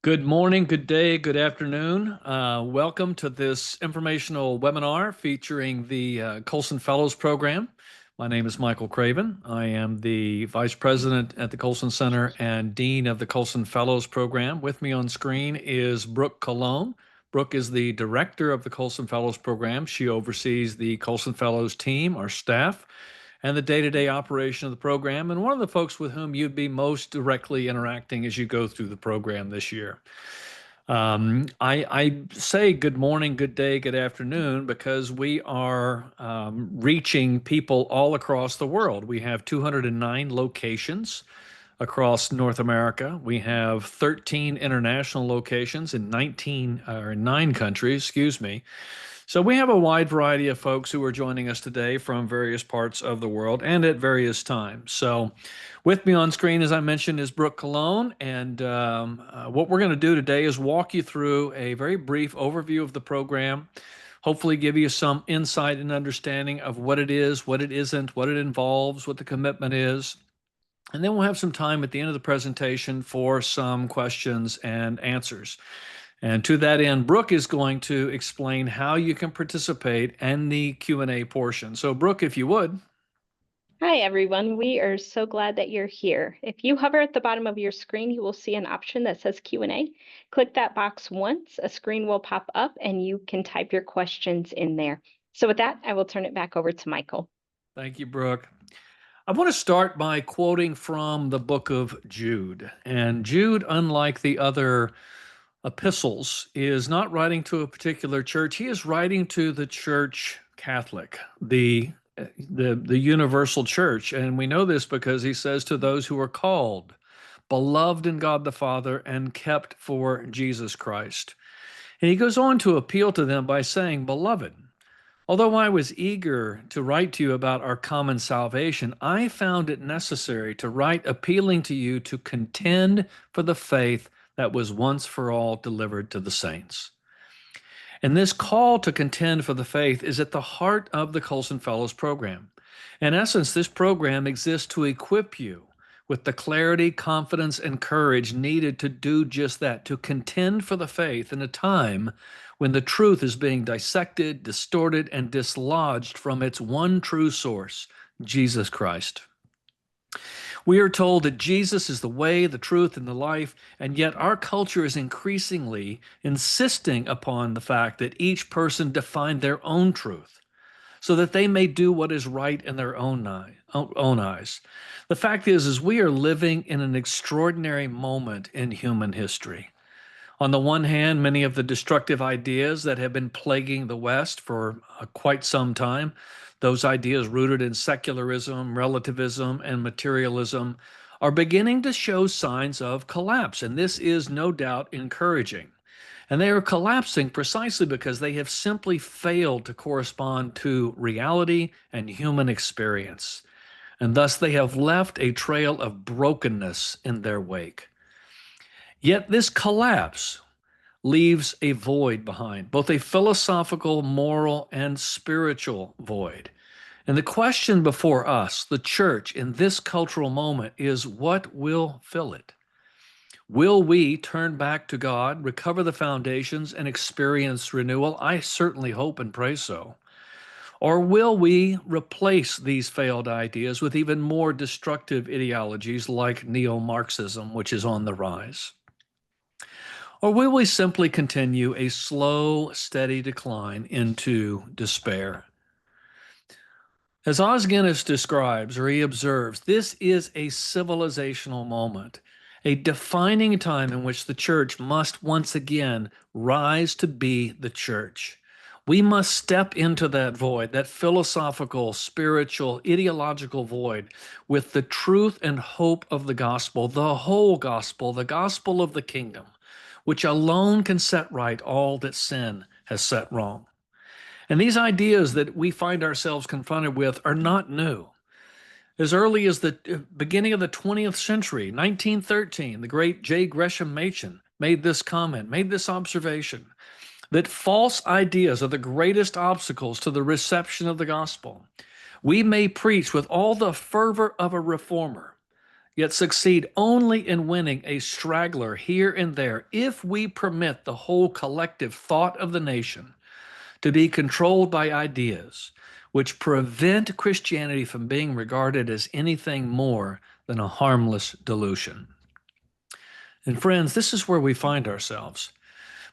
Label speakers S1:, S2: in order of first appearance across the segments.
S1: Good morning, good day, good afternoon. Welcome to this informational webinar featuring the Colson Fellows Program. My name is Michael Craven. I am the Vice President at the Colson Center and Dean of the Colson Fellows Program. With me on screen is Brooke Colon. Brooke is the Director of the Colson Fellows Program. She oversees the Colson Fellows team, our staff, and the day-to-day operation of the program, and one of the folks with whom you'd be most directly interacting as you go through the program this year. I say good morning, good day, good afternoon because we are reaching people all across the world. We have 209 locations across North America. We have 13 international locations in 9 countries, excuse me. So we have a wide variety of folks who are joining us today from various parts of the world and at various times. So with me on screen, as I mentioned, is Brooke Colon. And what we're going to do today is walk you through a very brief overview of the program, hopefully give you some insight and understanding of what it is, what it isn't, what it involves, what the commitment is. And then we'll have some time at the end of the presentation for some questions and answers. And to that end, Brooke is going to explain how you can participate in the Q&A portion. So Brooke, if you would.
S2: Hi, everyone. We are so glad that you're here. If you hover at the bottom of your screen, you will see an option that says Q&A. Click that box once, a screen will pop up, and you can type your questions in there. So with that, I will turn it back over to Michael.
S1: Thank you, Brooke. I want to start by quoting from the book of Jude. And Jude, unlike the other epistles, is not writing to a particular church. He is writing to the church Catholic, the universal church. And we know this because he says to those who are called, beloved in God the Father, and kept for Jesus Christ. And he goes on to appeal to them by saying, beloved, although I was eager to write to you about our common salvation, I found it necessary to write appealing to you to contend for the faith that was once for all delivered to the saints. And this call to contend for the faith is at the heart of the Colson Fellows program. In essence, this program exists to equip you with the clarity, confidence, and courage needed to do just that, to contend for the faith in a time when the truth is being dissected, distorted, and dislodged from its one true source, Jesus Christ. We are told that Jesus is the way, the truth, and the life, and yet our culture is increasingly insisting upon the fact that each person define their own truth so that they may do what is right in their own eyes. The fact is we are living in an extraordinary moment in human history. On the one hand, many of the destructive ideas that have been plaguing the West for quite some time, those ideas rooted in secularism, relativism, and materialism, are beginning to show signs of collapse. And this is no doubt encouraging. And they are collapsing precisely because they have simply failed to correspond to reality and human experience. And thus they have left a trail of brokenness in their wake. Yet this collapse leaves a void behind, both a philosophical, moral, and spiritual void. And the question before us, the church, in this cultural moment is what will fill it? Will we turn back to God, recover the foundations, and experience renewal? I certainly hope and pray so. Or will we replace these failed ideas with even more destructive ideologies like neo-Marxism, which is on the rise? Or will we simply continue a slow, steady decline into despair? As Os Guinness describes, or he observes, this is a civilizational moment, a defining time in which the church must once again rise to be the church. We must step into that void, that philosophical, spiritual, ideological void, with the truth and hope of the gospel, the whole gospel, the gospel of the kingdom, which alone can set right all that sin has set wrong. And these ideas that we find ourselves confronted with are not new. As early as the beginning of the 20th century, 1913, the great J. Gresham Machen made this comment, made this observation, that false ideas are the greatest obstacles to the reception of the gospel. We may preach with all the fervor of a reformer, yet succeed only in winning a straggler here and there if we permit the whole collective thought of the nation to be controlled by ideas which prevent Christianity from being regarded as anything more than a harmless delusion. And friends, this is where we find ourselves.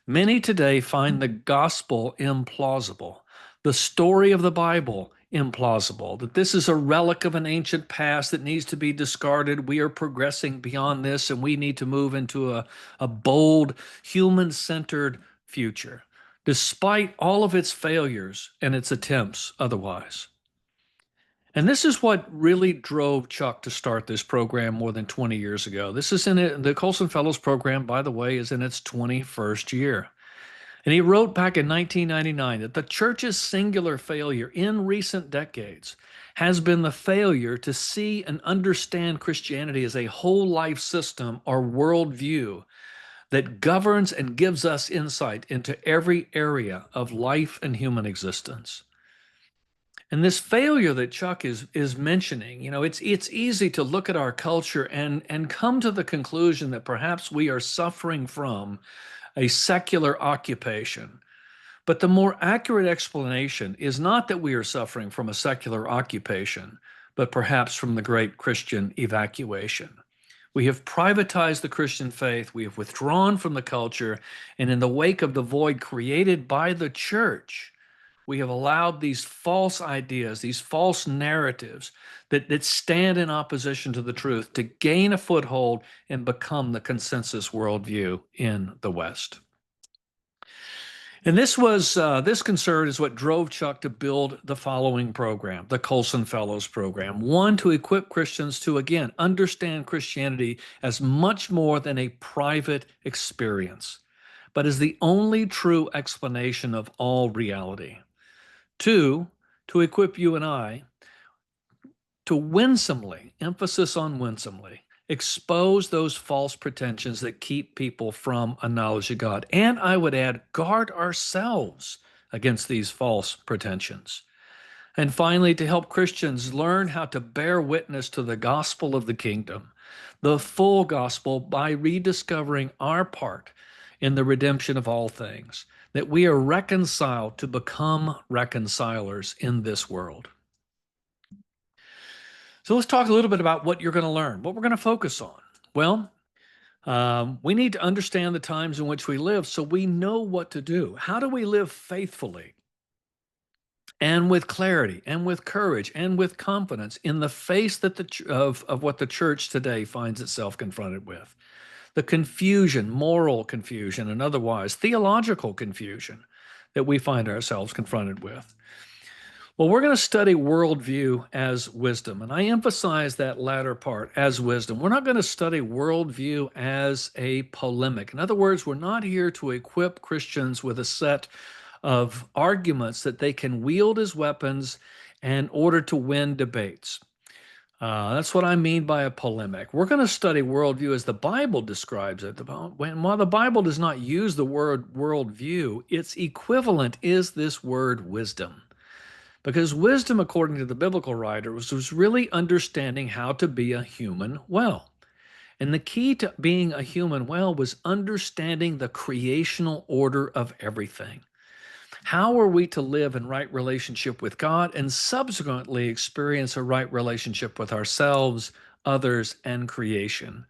S1: Many today find the gospel implausible, the story of the Bible implausible, that this is a relic of an ancient past that needs to be discarded. We are progressing beyond this and we need to move into a bold, human centered future, despite all of its failures and its attempts otherwise. And this is what really drove Chuck to start this program more than 20 years ago. This is in it, the Colson Fellows program, by the way, is in its 21st year. And he wrote back in 1999 that the church's singular failure in recent decades has been the failure to see and understand Christianity as a whole life system or worldview that governs and gives us insight into every area of life and human existence. And this failure that Chuck is mentioning, it's easy to look at our culture and come to the conclusion that perhaps we are suffering from a secular occupation. But the more accurate explanation is not that we are suffering from a secular occupation, but perhaps from the great Christian evacuation. We have privatized the Christian faith, we have withdrawn from the culture, and in the wake of the void created by the church, we have allowed these false ideas, these false narratives that stand in opposition to the truth to gain a foothold and become the consensus worldview in the West. And this concern is what drove Chuck to build the following program, the Colson Fellows Program. One, to equip Christians to, again, understand Christianity as much more than a private experience, but as the only true explanation of all reality. Two, to equip you and I to winsomely, emphasis on winsomely, expose those false pretensions that keep people from a knowledge of God. And I would add, guard ourselves against these false pretensions. And finally, to help Christians learn how to bear witness to the gospel of the kingdom, the full gospel, by rediscovering our part in the redemption of all things, that we are reconciled to become reconcilers in this world. So let's talk a little bit about what you're going to learn, what we're going to focus on. Well, we need to understand the times in which we live so we know what to do. How do we live faithfully and with clarity and with courage and with confidence in the face that of what the church today finds itself confronted with? The confusion, moral confusion, and otherwise theological confusion that we find ourselves confronted with. Well, we're going to study worldview as wisdom, and I emphasize that latter part, as wisdom. We're not going to study worldview as a polemic. In other words, we're not here to equip Christians with a set of arguments that they can wield as weapons in order to win debates. That's what I mean by a polemic. We're going to study worldview as the Bible describes it. While the Bible does not use the word worldview, its equivalent is this word wisdom. Because wisdom, according to the biblical writers, was really understanding how to be a human well. And the key to being a human well was understanding the creational order of everything. How are we to live in right relationship with God and subsequently experience a right relationship with ourselves, others, and creation?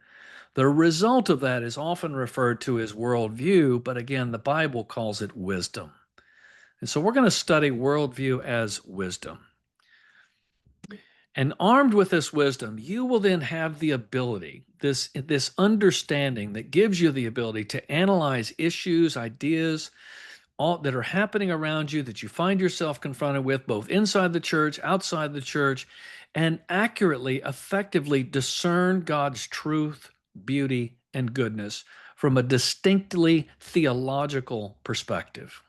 S1: The result of that is often referred to as worldview, but again, the Bible calls it wisdom. And so we're going to study worldview as wisdom. And armed with this wisdom, you will then have the ability, this understanding that gives you the ability to analyze issues, ideas, all that are happening around you that you find yourself confronted with, both inside the church, outside the church, and accurately, effectively discern God's truth, beauty, and goodness from a distinctly theological perspective.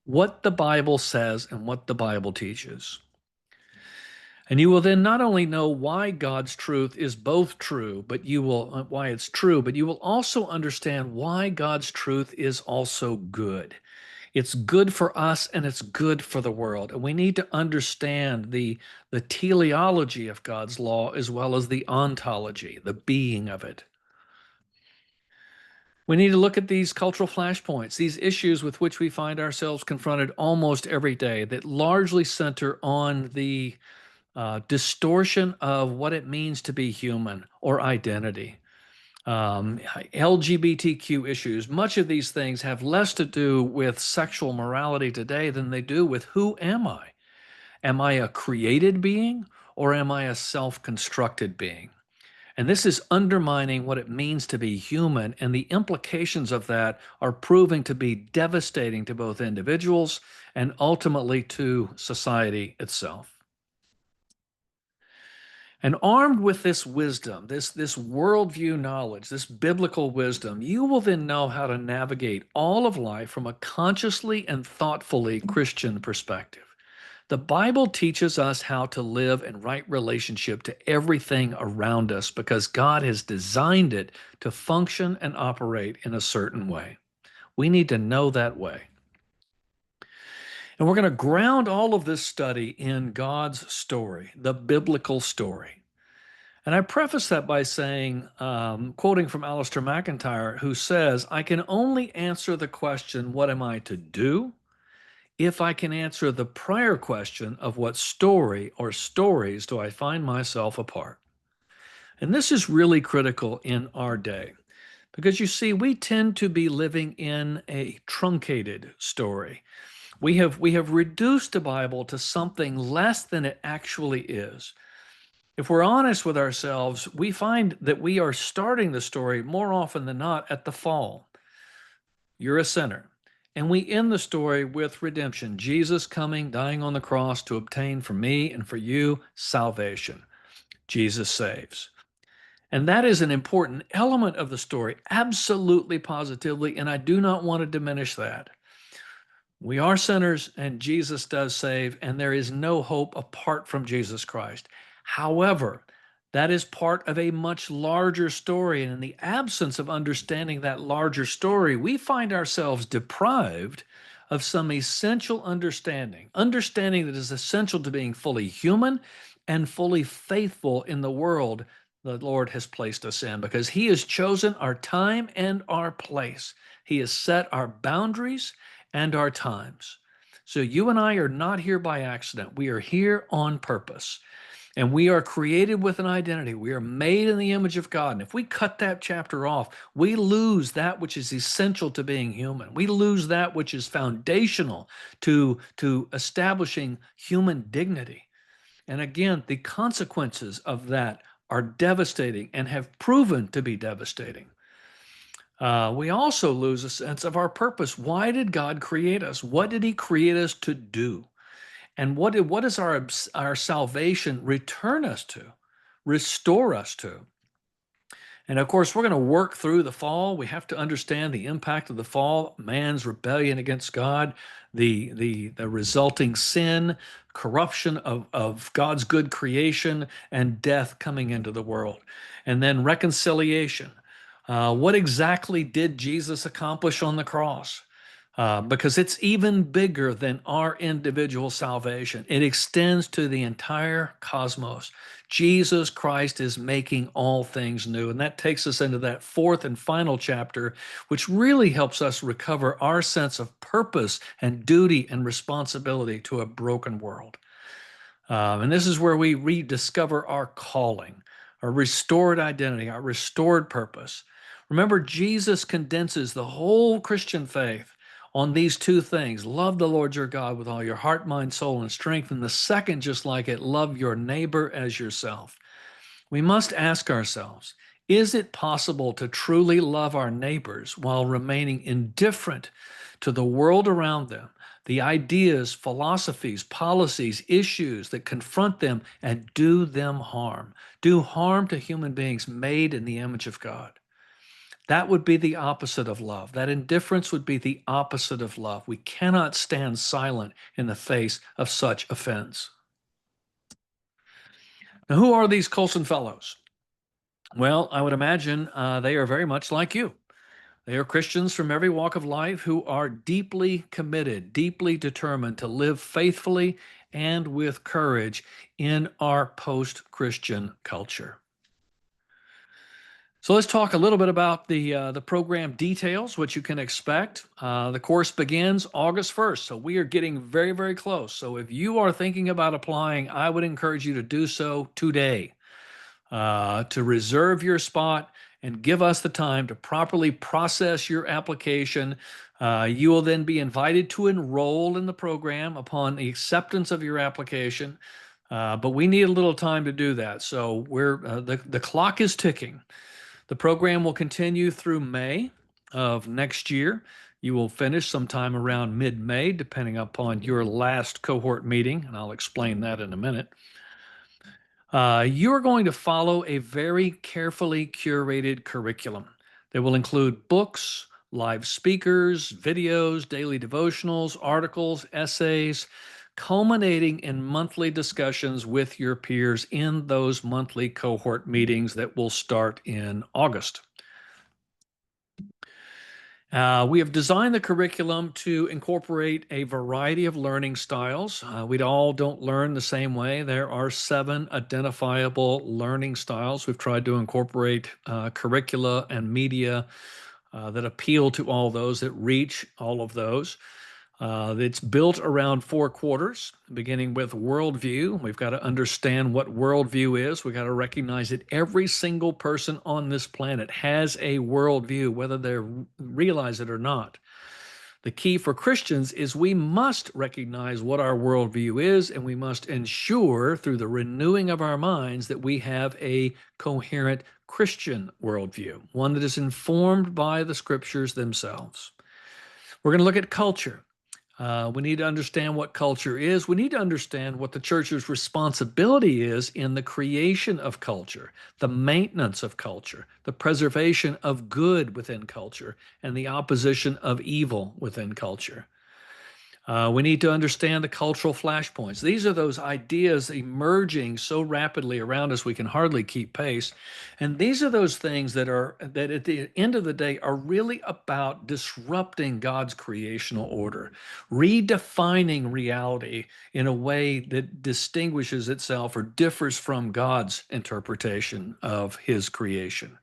S1: What the Bible says and what the Bible teaches. And you will then not only know why God's truth is both true, but you will why it's true, but you will also understand why God's truth is also good. It's good for us and it's good for the world. And we need to understand the teleology of God's law as well as the ontology, the being of it. We need to look at these cultural flashpoints, these issues with which we find ourselves confronted almost every day that largely center on the distortion of what it means to be human or identity. LGBTQ issues, much of these things have less to do with sexual morality today than they do with who am I? Am I a created being or am I a self constructed being? And this is undermining what it means to be human, and the implications of that are proving to be devastating to both individuals and ultimately to society itself. And armed with this wisdom, this worldview knowledge, this biblical wisdom, you will then know how to navigate all of life from a consciously and thoughtfully Christian perspective. The Bible teaches us how to live in right relationship to everything around us because God has designed it to function and operate in a certain way. We need to know that way. And we're going to ground all of this study in God's story, the biblical story. And I preface that by saying, quoting from Alistair McIntyre, who says, I can only answer the question, what am I to do? If I can answer the prior question of what story or stories do I find myself a part. And this is really critical in our day because you see, we tend to be living in a truncated story. We have reduced the Bible to something less than it actually is. If we're honest with ourselves, we find that we are starting the story more often than not at the fall. You're a sinner. And we end the story with redemption. Jesus coming, dying on the cross to obtain for me and for you salvation. Jesus saves. And that is an important element of the story, absolutely positively, and I do not want to diminish that. We are sinners and Jesus does save, and there is no hope apart from Jesus Christ. However, that is part of a much larger story. And in the absence of understanding that larger story, we find ourselves deprived of some essential understanding that is essential to being fully human and fully faithful in the world the Lord has placed us in, because He has chosen our time and our place. He has set our boundaries and our times. So you and I are not here by accident. We are here on purpose. And we are created with an identity. We are made in the image of God. And if we cut that chapter off, we lose that which is essential to being human. We lose that which is foundational to establishing human dignity. And again, the consequences of that are devastating and have proven to be devastating. We also lose a sense of our purpose. Why did God create us? What did He create us to do? And what does our salvation return us to, restore us to? And of course, we're going to work through the fall. We have to understand the impact of the fall, man's rebellion against God, the resulting sin, corruption of God's good creation, and death coming into the world. And then reconciliation. What exactly did Jesus accomplish on the cross? Because it's even bigger than our individual salvation. It extends to the entire cosmos. Jesus Christ is making all things new. And that takes us into that fourth and final chapter, which really helps us recover our sense of purpose and duty and responsibility to a broken world. And this is where we rediscover our calling, our restored identity, our restored purpose. Remember, Jesus condenses the whole Christian faith on these two things: love the Lord your God with all your heart, mind, soul, and strength. And the second, just like it, love your neighbor as yourself. We must ask ourselves, is it possible to truly love our neighbors while remaining indifferent to the world around them, the ideas, philosophies, policies, issues that confront them and do them harm, do harm to human beings made in the image of God? That would be the opposite of love. That indifference would be the opposite of love. We cannot stand silent in the face of such offense. Now, who are these Colson fellows? Well, I would imagine they are very much like you. They are Christians from every walk of life who are deeply committed, deeply determined to live faithfully and with courage in our post-Christian culture. So let's talk a little bit about the program details, what you can expect. The course begins August 1st, so we are getting very, very close. So if you are thinking about applying, I would encourage you to do so today, to reserve your spot and give us the time to properly process your application. You will then be invited to enroll in the program upon the acceptance of your application. But we need a little time to do that. So the clock is ticking. The program will continue through May of next year. You will finish sometime around mid-May, depending upon your last cohort meeting, and I'll explain that in a minute. You're going to follow a very carefully curated curriculum that will include books, live speakers, videos, daily devotionals, articles, essays, culminating in monthly discussions with your peers in those monthly cohort meetings that will start in August. We have designed the curriculum to incorporate a variety of learning styles. We all don't learn the same way. There are 7 identifiable learning styles. We've tried to incorporate curricula and media that appeal to all those, that reach all of those. It's built around 4 quarters, beginning with worldview. We've got to understand what worldview is. We've got to recognize that every single person on this planet has a worldview, whether they realize it or not. The key for Christians is we must recognize what our worldview is, and we must ensure through the renewing of our minds that we have a coherent Christian worldview, one that is informed by the scriptures themselves. We're going to look at culture. We need to understand what culture is. We need to understand what the church's responsibility is in the creation of culture, the maintenance of culture, the preservation of good within culture, and the opposition of evil within culture. We need to understand the cultural flashpoints. These are those ideas emerging so rapidly around us we can hardly keep pace. And these are those things that at the end of the day are really about disrupting God's creational order, redefining reality in a way that distinguishes itself or differs from God's interpretation of his creation.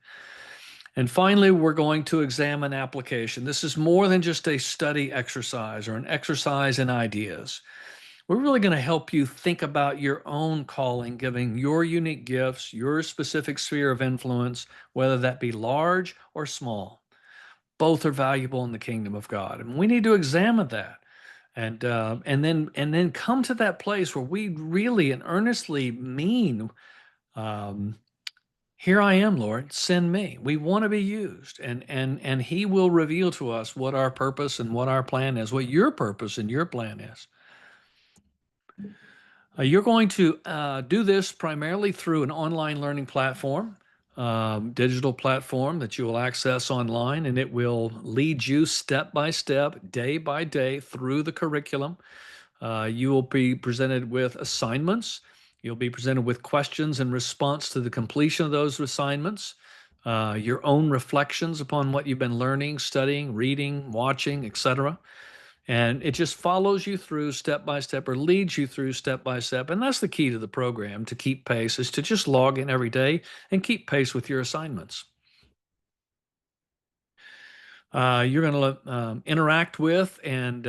S1: And finally, we're going to examine application. This is more than just a study exercise or an exercise in ideas. We're really going to help you think about your own calling, giving your unique gifts, your specific sphere of influence, whether that be large or small. Both are valuable in the kingdom of God, and we need to examine that, and then come to that place where we really and earnestly mean, um, here I am, Lord, send me. We want to be used, and he will reveal to us what our purpose and what our plan is, what your purpose and your plan is. You're going to do this primarily through an online learning platform, digital platform that you will access online, and it will lead you step by step, day by day through the curriculum. You will be presented with assignments. You'll be presented with questions in response to the completion of those assignments, your own reflections upon what you've been learning, studying, reading, watching, etc. And it just follows you through step by step or leads you through step by step. And that's the key to the program, to keep pace, is to just log in every day and keep pace with your assignments. You're going to interact with and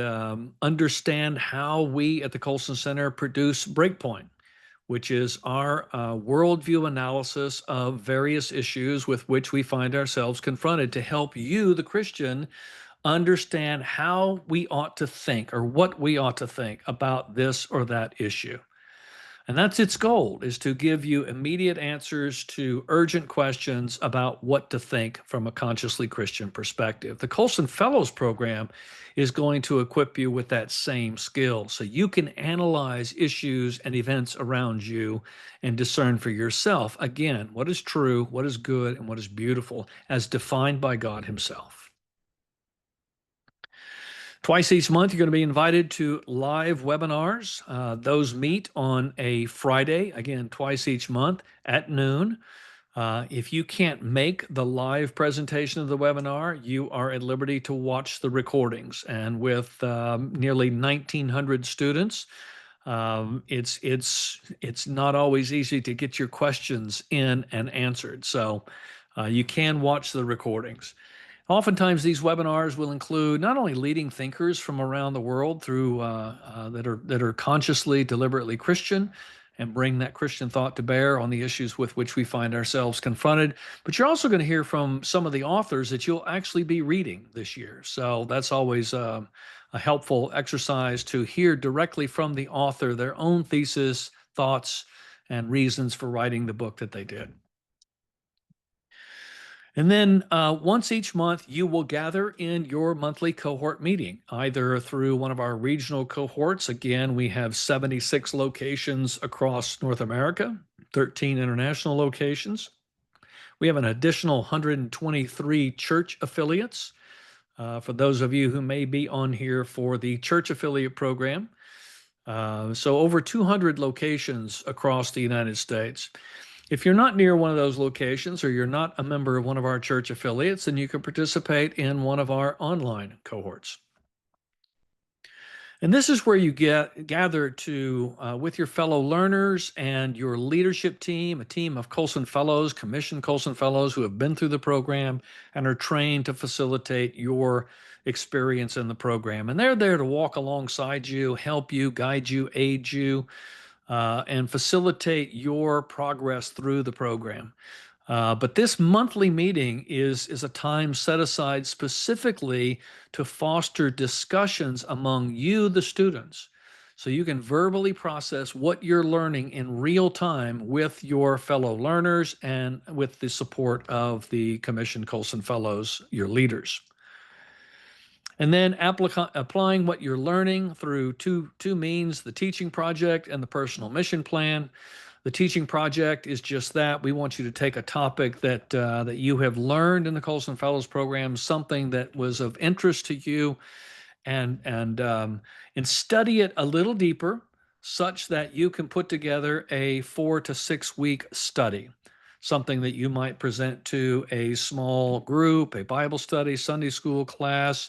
S1: understand how we at the Colson Center produce Breakpoint, which is our worldview analysis of various issues with which we find ourselves confronted to help you, the Christian, understand how we ought to think or what we ought to think about this or that issue. And that's its goal, is to give you immediate answers to urgent questions about what to think from a consciously Christian perspective. The Colson Fellows Program is going to equip you with that same skill so you can analyze issues and events around you and discern for yourself, again, what is true, what is good, and what is beautiful as defined by God himself. Twice each month, you're going to be invited to live webinars. Those meet on a Friday, again, twice each month at noon. If you can't make the live presentation of the webinar, you are at liberty to watch the recordings. And with nearly 1,900 students, it's not always easy to get your questions in and answered. So you can watch the recordings. Oftentimes, these webinars will include not only leading thinkers from around the world through that are consciously, deliberately Christian, and bring that Christian thought to bear on the issues with which we find ourselves confronted. But you're also going to hear from some of the authors that you'll actually be reading this year. So that's always a helpful exercise to hear directly from the author their own thesis, thoughts, and reasons for writing the book that they did. And then once each month, you will gather in your monthly cohort meeting, either through one of our regional cohorts. Again, we have 76 locations across North America, 13 international locations. We have an additional 123 church affiliates. For those of you who may be on here for the church affiliate program. So over 200 locations across the United States. If you're not near one of those locations or you're not a member of one of our church affiliates, then you can participate in one of our online cohorts. And this is where you gather to with your fellow learners and your leadership team, a team of Colson Fellows, commissioned Colson Fellows who have been through the program and are trained to facilitate your experience in the program. And they're there to walk alongside you, help you, guide you, aid you, and facilitate your progress through the program. But this monthly meeting is a time set aside specifically to foster discussions among you, the students, so you can verbally process what you're learning in real time with your fellow learners and with the support of the Commissioned Colson Fellows, your leaders. And then applying what you're learning through two means, the teaching project and the personal mission plan. The teaching project is just that. We want you to take a topic that you have learned in the Colson Fellows program, something that was of interest to you, and study it a little deeper, such that you can put together a 4 to 6 week study, something that you might present to a small group, a Bible study, Sunday school class,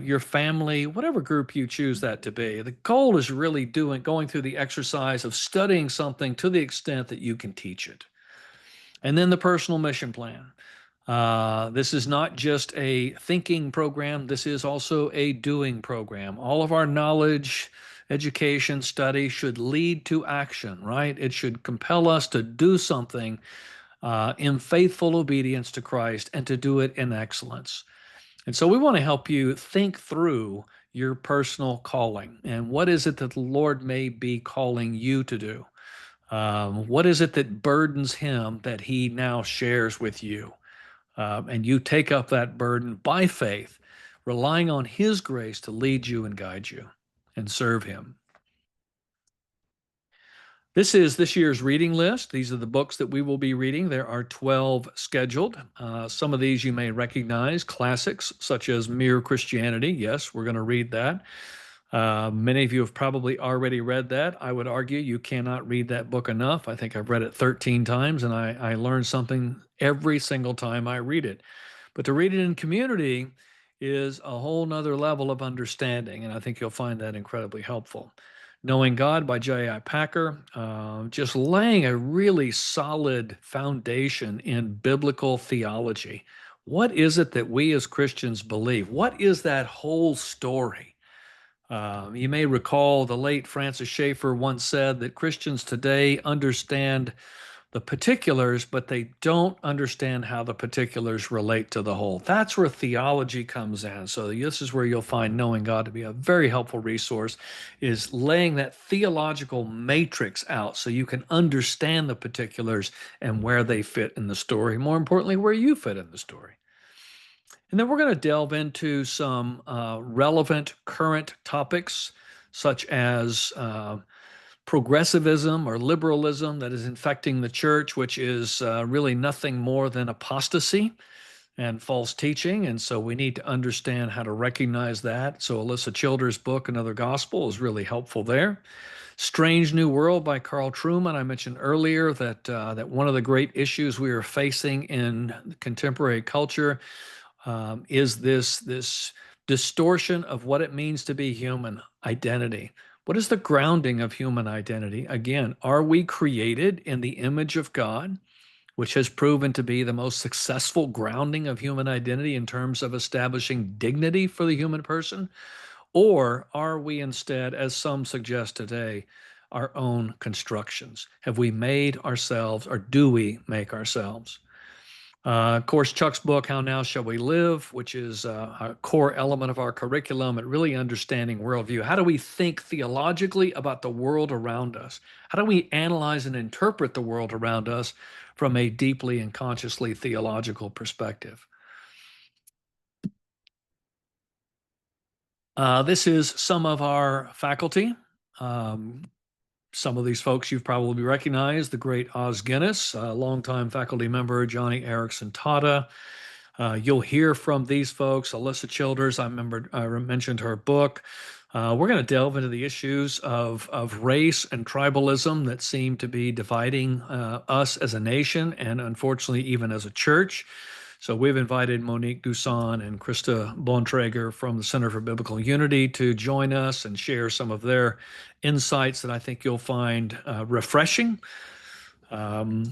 S1: your family, whatever group you choose that to be. The goal is really going through the exercise of studying something to the extent that you can teach it. And then the personal mission plan. This is not just a thinking program. This is also a doing program. All of our knowledge, education, study should lead to action, right? It should compel us to do something in faithful obedience to Christ and to do it in excellence. And so we want to help you think through your personal calling and what is it that the Lord may be calling you to do? What is it that burdens him that he now shares with you? And you take up that burden by faith, relying on his grace to lead you and guide you and serve him. This is this year's reading list. These are the books that we will be reading. There are 12 scheduled. Some of these you may recognize, classics such as Mere Christianity. Yes, we're going to read that. Many of you have probably already read that. I would argue you cannot read that book enough. I think I've read it 13 times and I learn something every single time I read it. But to read it in community is a whole nother level of understanding, and I think you'll find that incredibly helpful. Knowing God by J.I. Packer, just laying a really solid foundation in biblical theology. What is it that we as Christians believe? What is that whole story? You may recall the late Francis Schaeffer once said that Christians today understand the particulars, but they don't understand how the particulars relate to the whole. That's where theology comes in. So this is where you'll find Knowing God to be a very helpful resource, is laying that theological matrix out so you can understand the particulars and where they fit in the story. More importantly, where you fit in the story. And then we're going to delve into some relevant current topics, such as progressivism or liberalism that is infecting the church, which is really nothing more than apostasy and false teaching. And so we need to understand how to recognize that. So Alyssa Childers' book, Another Gospel, is really helpful there. Strange New World by Carl Trueman. I mentioned earlier that one of the great issues we are facing in contemporary culture is this distortion of what it means to be human identity. What is the grounding of human identity? Again, are we created in the image of God, which has proven to be the most successful grounding of human identity in terms of establishing dignity for the human person? Or are we instead, as some suggest today, our own constructions? Have we made ourselves, or do we make ourselves? Of course, Chuck's book, How Now Shall We Live, which is a core element of our curriculum at really understanding worldview. How do we think theologically about the world around us? How do we analyze and interpret the world around us from a deeply and consciously theological perspective? This is some of our faculty. Um, some of these folks you've probably recognized, the great Oz Guinness, longtime faculty member Johnny Erickson Tata. You'll hear from these folks. Alyssa Childers, I mentioned her book. We're going to delve into the issues of race and tribalism that seem to be dividing us as a nation and unfortunately even as a church. So we've invited Monique Duson and Krista Bontrager from the Center for Biblical Unity to join us and share some of their insights that I think you'll find refreshing. Of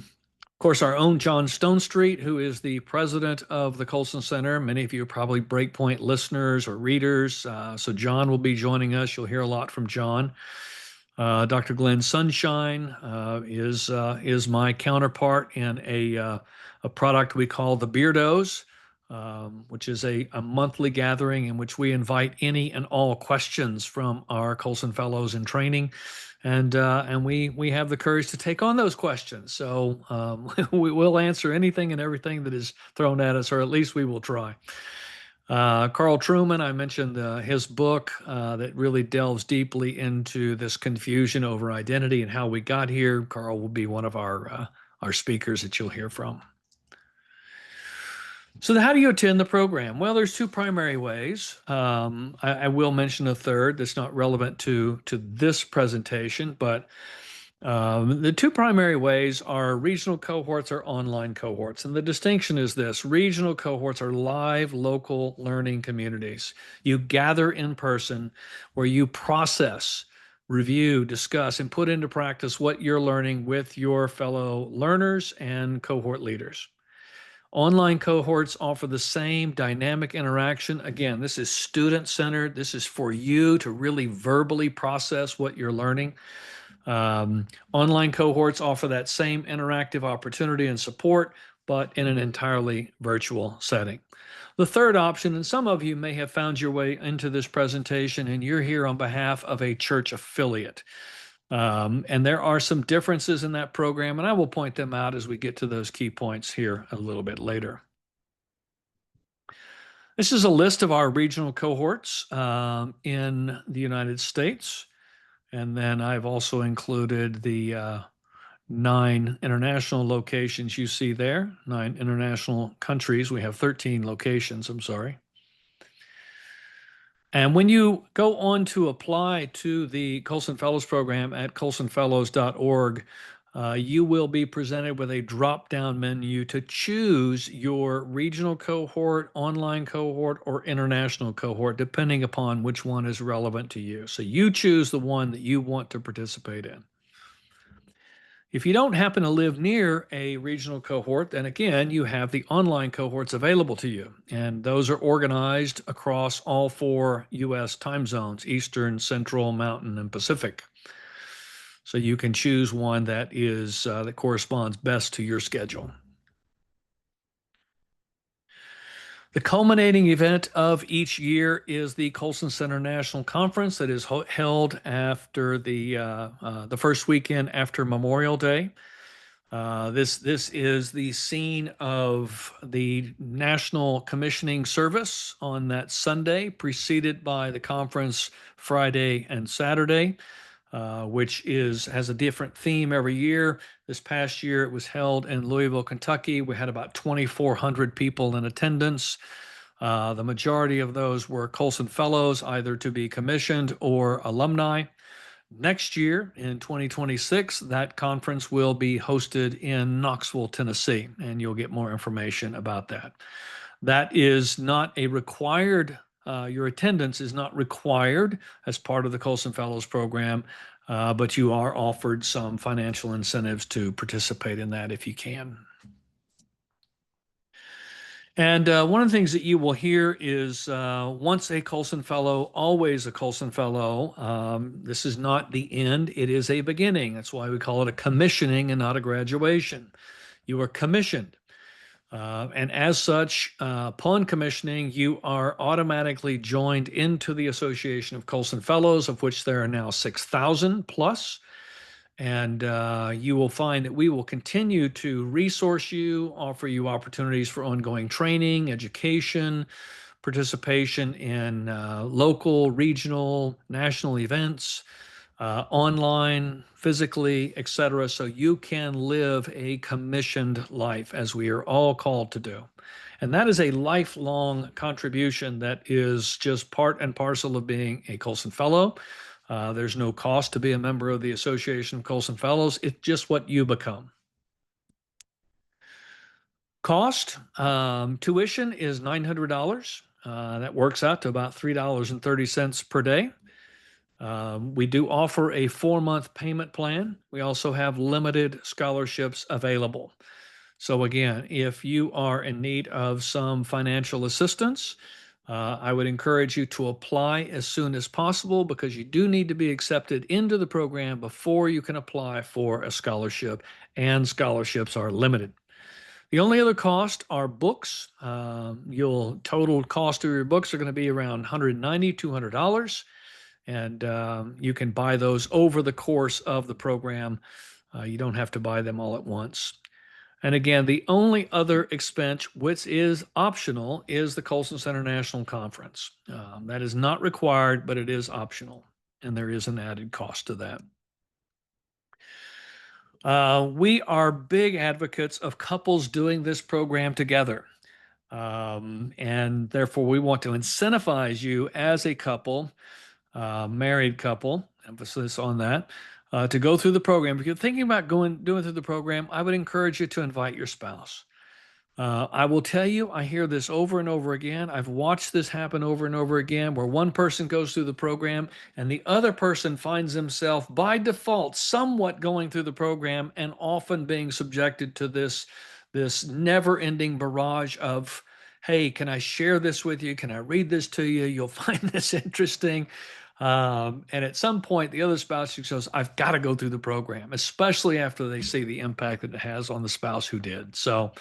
S1: course, our own John Stonestreet, who is the president of the Colson Center. Many of you are probably Breakpoint listeners or readers. So John will be joining us. You'll hear a lot from John. Dr. Glenn Sunshine is my counterpart in a product we call the Beardos, which is a monthly gathering in which we invite any and all questions from our Colson Fellows in training, and we have the courage to take on those questions. So we will answer anything and everything that is thrown at us, or at least we will try. Carl Trueman, I mentioned his book that really delves deeply into this confusion over identity and how we got here. Carl will be one of our speakers that you'll hear from. So how do you attend the program? Well, there's two primary ways. I will mention a third that's not relevant to this presentation, but the two primary ways are regional cohorts or online cohorts. And the distinction is this: regional cohorts are live, local learning communities. You gather in person where you process, review, discuss, and put into practice what you're learning with your fellow learners and cohort leaders. Online cohorts offer the same dynamic interaction. Again, this is student-centered. This is for you to really verbally process what you're learning. Online cohorts offer that same interactive opportunity and support, but in an entirely virtual setting. The third option, and some of you may have found your way into this presentation, and you're here on behalf of a church affiliate. And there are some differences in that program, and I will point them out as we get to those key points here a little bit later. This is a list of our regional cohorts in the United States. And then I've also included the 9 international locations you see there, 9 international countries. We have 13 locations, I'm sorry. And when you go on to apply to the Colson Fellows program at colsonfellows.org, you will be presented with a drop-down menu to choose your regional cohort, online cohort, or international cohort, depending upon which one is relevant to you. So you choose the one that you want to participate in. If you don't happen to live near a regional cohort, then again, you have the online cohorts available to you. And those are organized across all 4 U.S. time zones: Eastern, Central, Mountain, and Pacific. So you can choose one that corresponds best to your schedule. The culminating event of each year is the Colson Center National Conference that is held after the first weekend after Memorial Day. This is the scene of the National Commissioning Service on that Sunday, preceded by the conference Friday and Saturday, which has a different theme every year. This past year, it was held in Louisville, Kentucky. We had about 2,400 people in attendance. The majority of those were Colson Fellows, either to be commissioned or alumni. Next year in 2026, that conference will be hosted in Knoxville, Tennessee, and you'll get more information about that. That is not a required, your attendance is not required as part of the Colson Fellows program, but you are offered some financial incentives to participate in that if you can. And one of the things that you will hear is once a Colson Fellow, always a Colson Fellow. This is not the end, it is a beginning. That's why we call it a commissioning and not a graduation. You are commissioned. And as such, upon commissioning, you are automatically joined into the Association of Colson Fellows, of which there are now 6,000 plus. And you will find that we will continue to resource you, offer you opportunities for ongoing training, education, participation in local, regional, national events, online, physically, etc. So you can live a commissioned life as we are all called to do. And that is a lifelong contribution that is just part and parcel of being a Colson Fellow. There's no cost to be a member of the Association of Colson Fellows. It's just what you become. Cost, tuition is $900. That works out to about $3.30 per day. We do offer a 4-month payment plan. We also have limited scholarships available. So again, if you are in need of some financial assistance, I would encourage you to apply as soon as possible because you do need to be accepted into the program before you can apply for a scholarship, and scholarships are limited. The only other cost are books. Your total cost of your books are going to be around $190, $200, and you can buy those over the course of the program. You don't have to buy them all at once. And again, the only other expense, which is optional, is the Colson Center National Conference. That is not required, but it is optional, and there is an added cost to that. We are big advocates of couples doing this program together. And therefore, we want to incentivize you as a couple, married couple, emphasis on that, to go through the program. If you're thinking about doing through the program, I would encourage you to invite your spouse. I will tell you, I hear this over and over again. I've watched this happen over and over again, where one person goes through the program and the other person finds himself by default somewhat going through the program and often being subjected to this never-ending barrage of, hey, can I share this with you? Can I read this to you? You'll find this interesting. And at some point, the other spouse says, I've got to go through the program, especially after they see the impact that it has on the spouse who did. So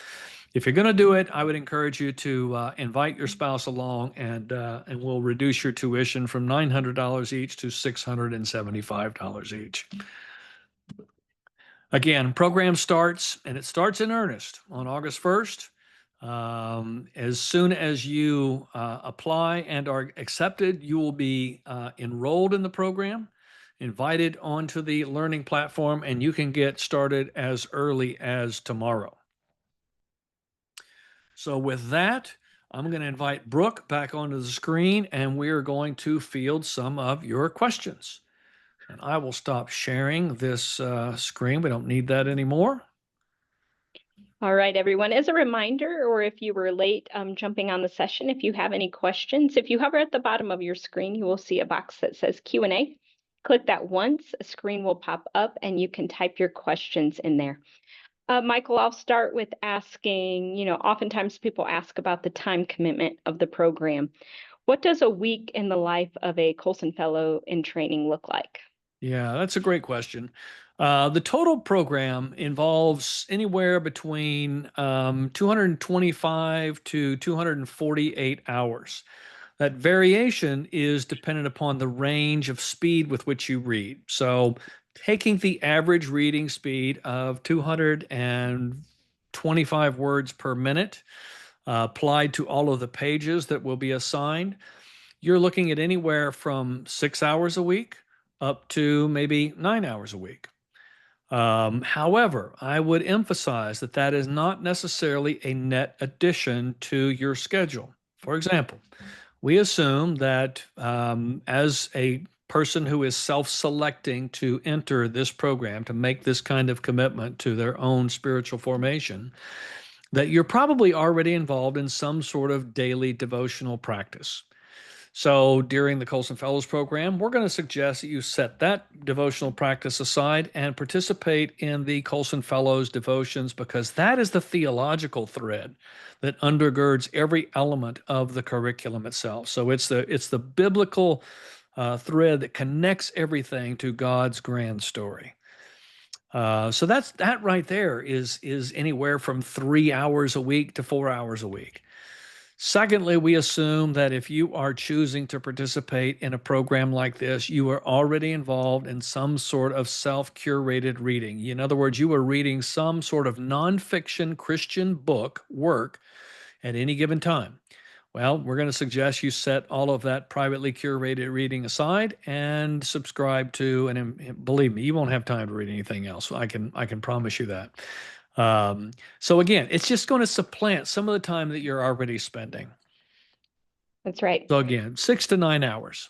S1: if you're going to do it, I would encourage you to invite your spouse along, and we'll reduce your tuition from $900 each to $675 each. Again, program starts, and it starts in earnest on August 1st. As soon as you apply and are accepted, you will be enrolled in the program, invited onto the learning platform, and you can get started as early as tomorrow. So with that, I'm going to invite Brooke back onto the screen, and we are going to field some of your questions. And I will stop sharing this screen. We don't need that anymore.
S2: All right, everyone. As a reminder, or if you were late jumping on the session, if you have any questions, if you hover at the bottom of your screen, you will see a box that says Q&A. Click that once, a screen will pop up, and you can type your questions in there. Michael, I'll start with asking, oftentimes people ask about the time commitment of the program. What does a week in the life of a Colson Fellow in training look like?
S1: Yeah, that's a great question. The total program involves anywhere between 225 to 248 hours. That variation is dependent upon the range of speed with which you read. So, taking the average reading speed of 225 words per minute, applied to all of the pages that will be assigned, you're looking at anywhere from 6 hours a week up to maybe 9 hours a week. However, I would emphasize that that is not necessarily a net addition to your schedule. For example, we assume that as a person who is self-selecting to enter this program, to make this kind of commitment to their own spiritual formation, that you're probably already involved in some sort of daily devotional practice. So during the Colson Fellows program, we're going to suggest that you set that devotional practice aside and participate in the Colson Fellows devotions, because that is the theological thread that undergirds every element of the curriculum itself. So it's the biblical thread that connects everything to God's grand story. So that right there is anywhere from 3 hours a week to 4 hours a week. Secondly, we assume that if you are choosing to participate in a program like this, you are already involved in some sort of self-curated reading. In other words, you are reading some sort of nonfiction Christian book work at any given time. Well, we're going to suggest you set all of that privately curated reading aside and subscribe to, and believe me, you won't have time to read anything else. I can promise you that. So again, it's just going to supplant some of the time that you're already spending.
S2: That's right.
S1: So again, 6 to 9 hours.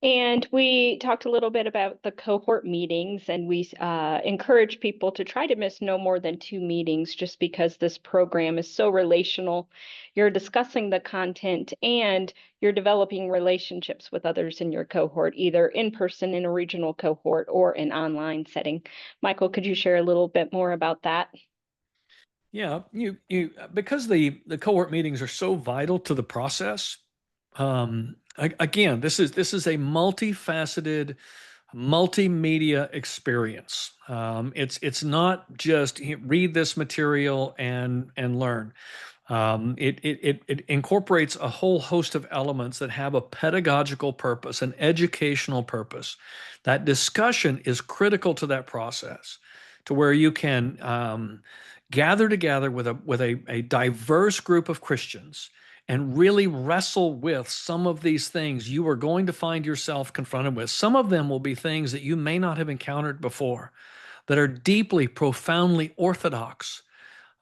S2: And we talked a little bit about the cohort meetings, and we encourage people to try to miss no more than 2 meetings, just because this program is so relational. You're discussing the content and you're developing relationships with others in your cohort, either in person in a regional cohort or an online setting. Michael, could you share a little bit more about that?
S1: Yeah, you because the cohort meetings are so vital to the process. Again, this is a multifaceted, multimedia experience. It's not just read this material and learn. It incorporates a whole host of elements that have a pedagogical purpose, an educational purpose. That discussion is critical to that process, to where you can gather together with a diverse group of Christians and really wrestle with some of these things you are going to find yourself confronted with. Some of them will be things that you may not have encountered before, that are deeply, profoundly orthodox,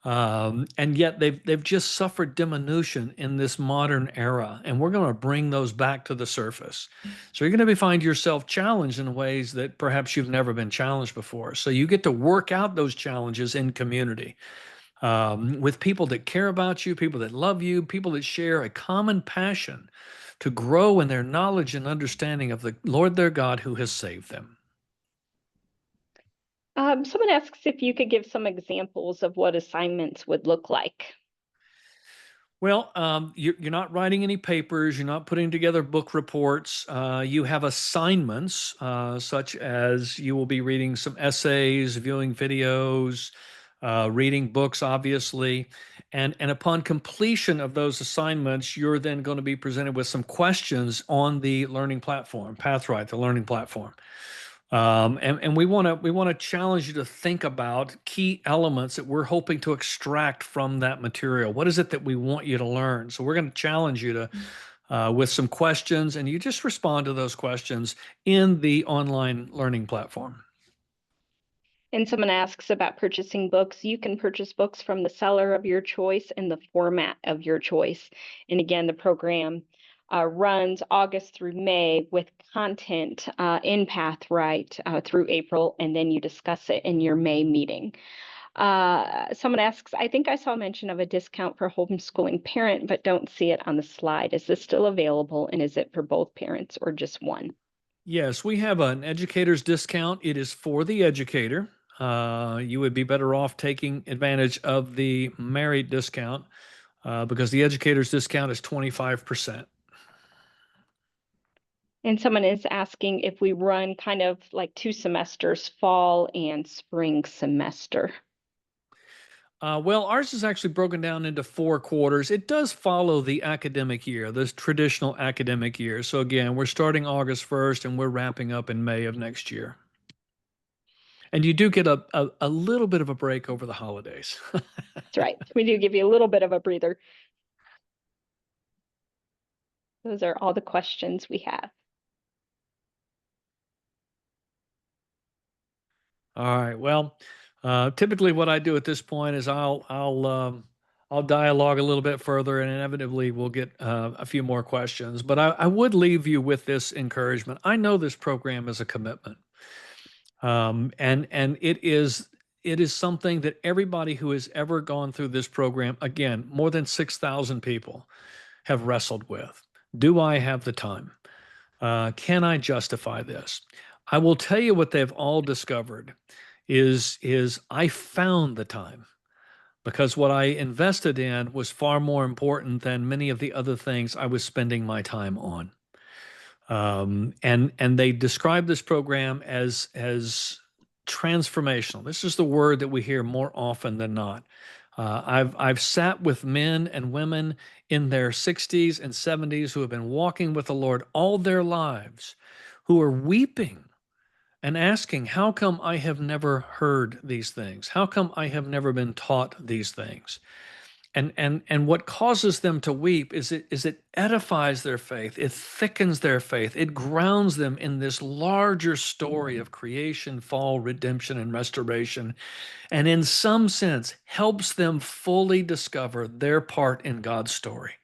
S1: and yet they've just suffered diminution in this modern era, and we're going to bring those back to the surface. So you're going to find yourself challenged in ways that perhaps you've never been challenged before. So you get to work out those challenges in community, with people that care about you, people that love you, people that share a common passion to grow in their knowledge and understanding of the Lord their God who has saved them.
S2: Someone asks if you could give some examples of what assignments would look like.
S1: Well, you're not writing any papers, you're not putting together book reports. You have assignments, such as you will be reading some essays, viewing videos, reading books, obviously. And upon completion of those assignments, you're then going to be presented with some questions on the learning platform, Pathright, the learning platform. And we want to challenge you to think about key elements that we're hoping to extract from that material. What is it that we want you to learn? So we're going to challenge you to with some questions, and you just respond to those questions in the online learning platform.
S2: And someone asks about purchasing books. You can purchase books from the seller of your choice in the format of your choice. And again, the program runs August through May with content in Pathright through April, and then you discuss it in your May meeting. Someone asks, I think I saw mention of a discount for homeschooling parent, but don't see it on the slide. Is this still available, and is it for both parents or just one?
S1: Yes, we have an educator's discount. It is for the educator. You would be better off taking advantage of the married discount, because the educator's discount is 25%.
S2: And someone is asking if we run kind of like 2 semesters, fall and spring semester.
S1: Well, ours is actually broken down into 4 quarters. It does follow the academic year, the traditional academic year. So again, we're starting August 1st and we're wrapping up in May of next year. And you do get a little bit of a break over the holidays.
S2: That's right. We do give you a little bit of a breather. Those are all the questions we have.
S1: All right. Well, typically what I do at this point is I'll I'll dialogue a little bit further, and inevitably we'll get a few more questions. But I would leave you with this encouragement. I know this program is a commitment, and it is something that everybody who has ever gone through this program, again, more than 6,000 people have wrestled with. Do I have the time? Can I justify this? I will tell you what they've all discovered is I found the time because what I invested in was far more important than many of the other things I was spending my time on. And they describe this program as transformational. This is the word that we hear more often than not. I've sat with men and women in their 60s and 70s who have been walking with the Lord all their lives, who are weeping and asking, "How come I have never heard these things? How come I have never been taught these things?" And what causes them to weep is it edifies their faith, it thickens their faith, it grounds them in this larger story of creation, fall, redemption, and restoration, and in some sense helps them fully discover their part in God's story.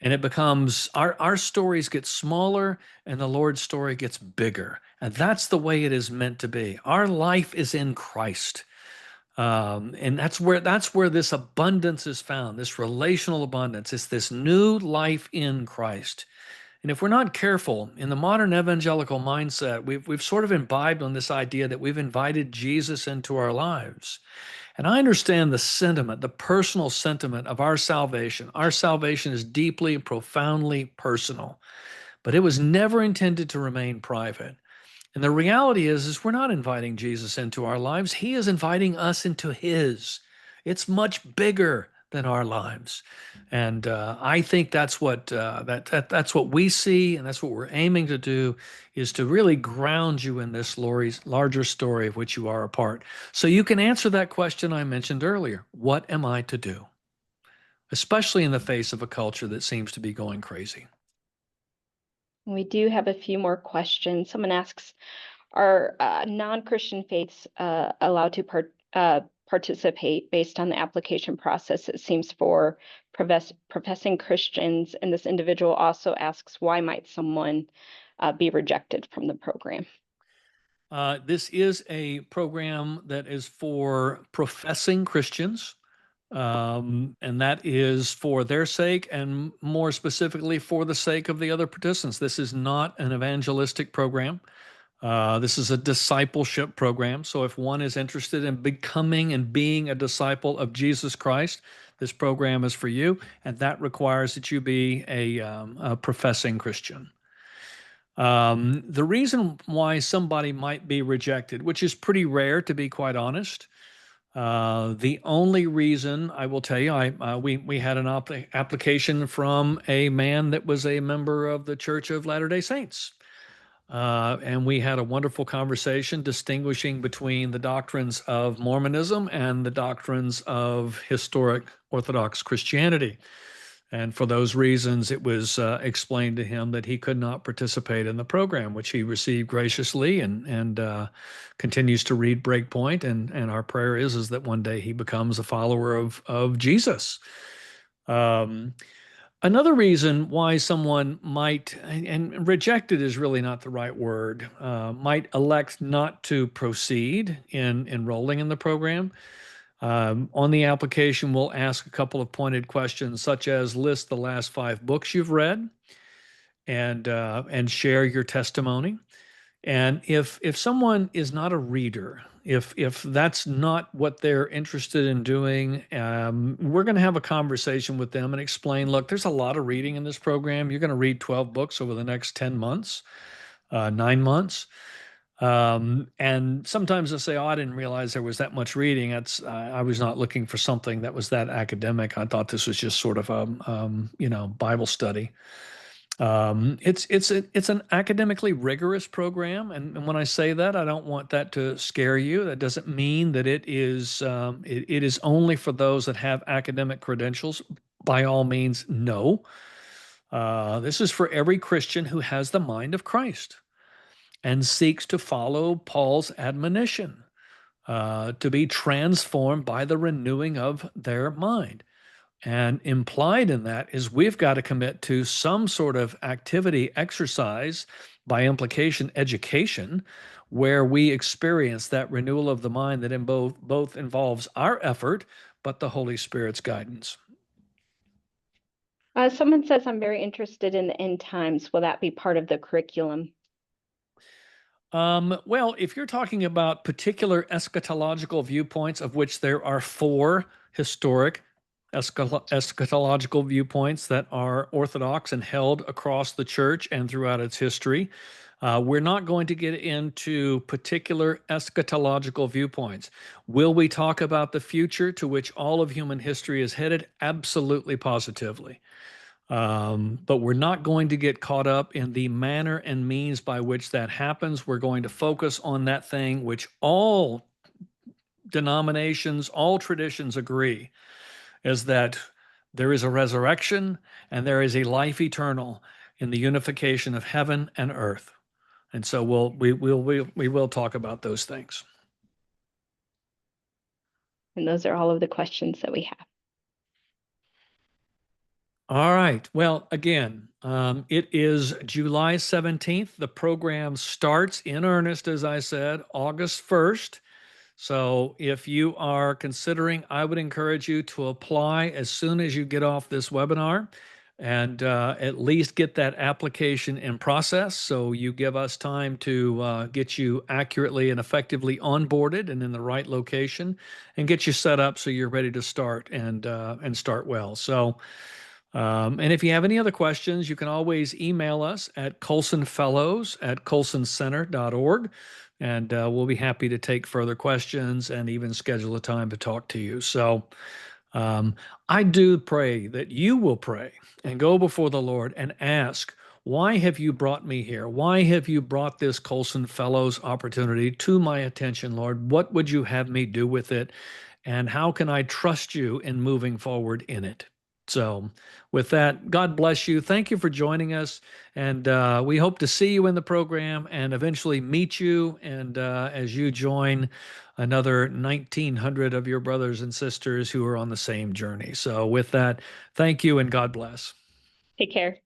S1: And it becomes our stories get smaller and the Lord's story gets bigger. And that's the way it is meant to be. Our life is in Christ. And that's where this abundance is found, this relational abundance. It's this new life in Christ. And if we're not careful, in the modern evangelical mindset, we've sort of imbibed on this idea that we've invited Jesus into our lives. And I understand the sentiment, the personal sentiment of our salvation. Our salvation is deeply, profoundly personal, but it was never intended to remain private. And the reality is we're not inviting Jesus into our lives. He is inviting us into his. It's much bigger than our lives. And I think that's what that's what we see, and that's what we're aiming to do, is to really ground you in this larger story of which you are a part. So you can answer that question I mentioned earlier. What am I to do? Especially in the face of a culture that seems to be going crazy.
S2: We do have a few more questions. Someone asks, are non-Christian faiths allowed to participate based on the application process? It seems for professing Christians, and this individual also asks, why might someone be rejected from the program?
S1: This is a program that is for professing Christians, and that is for their sake and more specifically for the sake of the other participants. This is not an evangelistic program. This is a discipleship program. So if one is interested in becoming and being a disciple of Jesus Christ, this program is for you, and that requires that you be a professing Christian. The reason why somebody might be rejected, which is pretty rare to be quite honest, the only reason I will tell you, we had an application from a man that was a member of the Church of Latter-day Saints. And we had a wonderful conversation distinguishing between the doctrines of Mormonism and the doctrines of historic Orthodox Christianity. And for those reasons, it was explained to him that he could not participate in the program, which he received graciously and continues to read Breakpoint. And our prayer is that one day he becomes a follower of Jesus. Um, Another reason why someone might, and rejected is really not the right word, might elect not to proceed in enrolling in the program. On the application, we'll ask a couple of pointed questions, such as list the last 5 books you've read and share your testimony. And if someone is not a reader, if that's not what they're interested in doing, we're going to have a conversation with them and explain, look, there's a lot of reading in this program. You're going to read 12 books over the next 10 months, 9 months. And sometimes they'll say, oh, I didn't realize there was that much reading. I was not looking for something that was that academic. I thought this was just sort of a Bible study. It's an academically rigorous program, and when I say that, I don't want that to scare you. That doesn't mean that it is only for those that have academic credentials. By all means, no. This is for every Christian who has the mind of Christ and seeks to follow Paul's admonition to be transformed by the renewing of their mind. And implied in that is we've got to commit to some sort of activity, exercise, by implication, education, where we experience that renewal of the mind that in both involves our effort, but the Holy Spirit's guidance.
S2: Someone says, I'm very interested in the end times. Will that be part of the curriculum?
S1: Well, if you're talking about particular eschatological viewpoints, of which there are four historic eschatological viewpoints that are orthodox and held across the church and throughout its history, we're not going to get into particular eschatological viewpoints. Will we talk about the future to which all of human history is headed? Absolutely, positively. But we're not going to get caught up in the manner and means by which that happens. We're going to focus on that thing which all denominations, all traditions agree is that there is a resurrection and there is a life eternal in the unification of heaven and earth. And so we will talk about those things.
S2: And those are all of the questions that we have.
S1: All right. Well, again, it is July 17th. The program starts in earnest, as I said, August 1st. So if you are considering, I would encourage you to apply as soon as you get off this webinar and at least get that application in process so you give us time to get you accurately and effectively onboarded and in the right location and get you set up so you're ready to start and start well. So and if you have any other questions, you can always email us at colsonfellows@colsoncenter.org, and we'll be happy to take further questions and even schedule a time to talk to you. So um, I do pray that you will pray and go before the Lord and ask, why have you brought me here? Why have you brought this Colson Fellows opportunity to my attention, Lord? What would you have me do with it? And how can I trust you in moving forward in it? So, with that, God bless you. Thank you for joining us. And we hope to see you in the program and eventually meet you. And as you join another 1,900 of your brothers and sisters who are on the same journey. So, with that, thank you and God bless.
S2: Take care.